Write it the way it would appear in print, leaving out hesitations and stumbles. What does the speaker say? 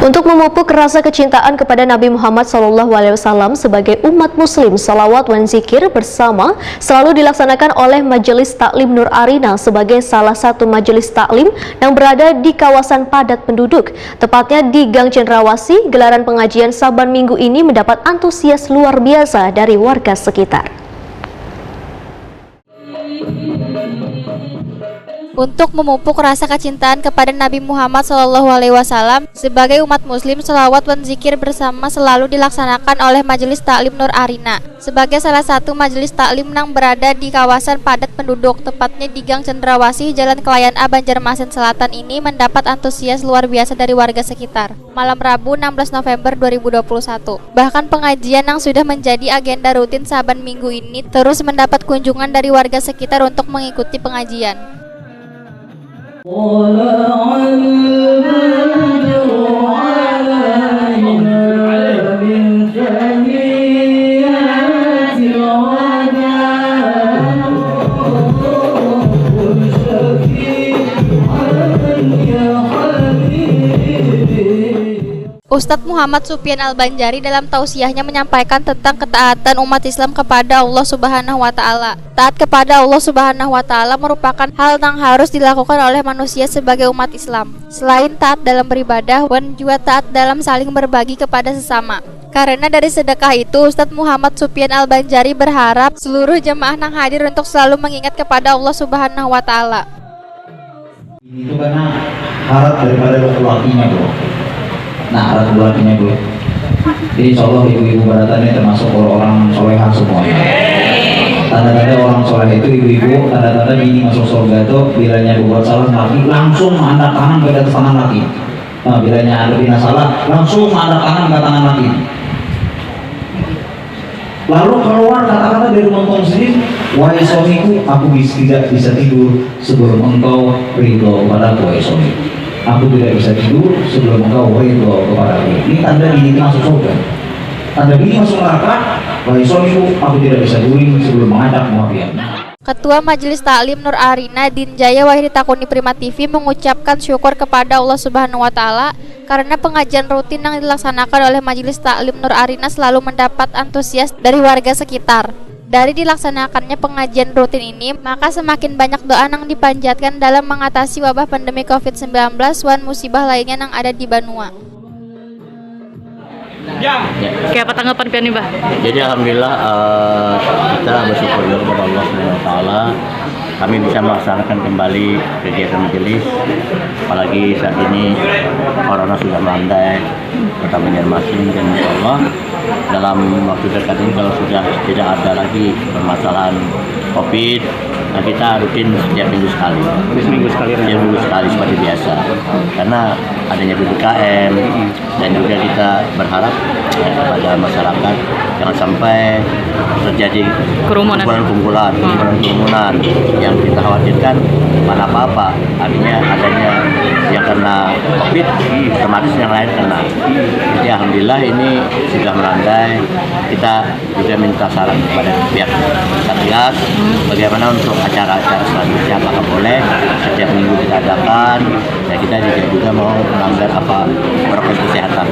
Untuk memupuk rasa kecintaan kepada Nabi Muhammad SAW sebagai umat Muslim, salawat dan zikir bersama selalu dilaksanakan oleh Majelis Taklim Nur Arina sebagai salah satu majelis taklim yang berada di kawasan padat penduduk. Tepatnya di Gang Cendrawasih, gelaran pengajian Saban Minggu ini mendapat antusias luar biasa dari warga sekitar. Untuk memupuk rasa kecintaan kepada Nabi Muhammad SAW sebagai umat Muslim, selawat dan zikir bersama selalu dilaksanakan oleh Majelis Taklim Nur Arina sebagai salah satu majelis taklim yang berada di kawasan padat penduduk, tepatnya di Gang Cendrawasih, Jalan Kelayan A, Banjarmasin Selatan ini mendapat antusias luar biasa dari warga sekitar. Malam Rabu 16 November 2021, bahkan pengajian yang sudah menjadi agenda rutin Saban Minggu ini terus mendapat kunjungan dari warga sekitar untuk mengikuti pengajian. Ustadz Muhammad Sufyan Al-Banjari dalam tausiahnya menyampaikan tentang ketaatan umat Islam kepada Allah Subhanahu wa Ta'ala. Taat kepada Allah Subhanahu wa Ta'ala merupakan hal yang harus dilakukan oleh manusia sebagai umat Islam. Selain taat dalam beribadah, dan juga taat dalam saling berbagi kepada sesama. Karena dari sedekah itu, Ustadz Muhammad Sufyan Al-Banjari berharap seluruh jemaah yang hadir untuk selalu mengingat kepada Allah Subhanahu wa Ta'ala. Itu karena harap daripada laki-lakinya, bro. Nah, harap laki-lakinya, bro. Jadi insya Allah ibu-ibu baratannya termasuk orang soleha semua. Tanda-tanda orang soleh itu ibu-ibu, tanda-tanda bini masuk surga itu bilanya berbuat salah laki langsung angkat tangan ke atas tangan laki. Nah, bilanya ada bina salah langsung angkat tangan ke tangan laki. Lalu keluar kata-kata dari mentong sendiri, wahai suamiku, aku tidak bisa tidur sebelum engkau ridho padaku, wahai suamiku. Aku tidak bisa tidur sebelum engkau ridho kepadaku. Ini tanda bini masuk surga. Tanda bini masuk neraka, wahai suamiku, aku tidak bisa guling sebelum mengajak muafiat. Ketua Majelis Taklim Nur Arina Dinjaya Wahidi Takuni Prima TV mengucapkan syukur kepada Allah Subhanahu wa Ta'ala karena pengajian rutin yang dilaksanakan oleh Majelis Taklim Nur Arina selalu mendapat antusias dari warga sekitar. Dari dilaksanakannya pengajian rutin ini, maka semakin banyak doa yang dipanjatkan dalam mengatasi wabah pandemi COVID-19 dan musibah lainnya yang ada di Banua. Kayak apa tanggapan pian nih, Bah? Jadi alhamdulillah kita bersyukur kepada Allah Subhanahu wa Ta'ala kami bisa melaksanakan kembali kegiatan majelis, apalagi saat ini corona sudah melandai kota Banjarmasin, dan insya Allah dalam waktu dekat ini kalau sudah tidak ada lagi permasalahan COVID, nah kita rutin setiap minggu sekali. Seminggu sekali. Setiap minggu sekali seperti biasa. Karena adanya PPKM dan juga kita berharap kepada masyarakat jangan sampai terjadi kerumunan yang kita khawatirkan mana apa-apa, artinya adanya yang kena COVID, otomatis yang lain kena. Jadi alhamdulillah ini sudah melandai. Kita juga minta saran kepada pihak Satgas bagaimana untuk acara-acara selanjutnya, apakah boleh setiap minggu kita adakan, dan kita juga mau melanggar apa protokol kesehatan.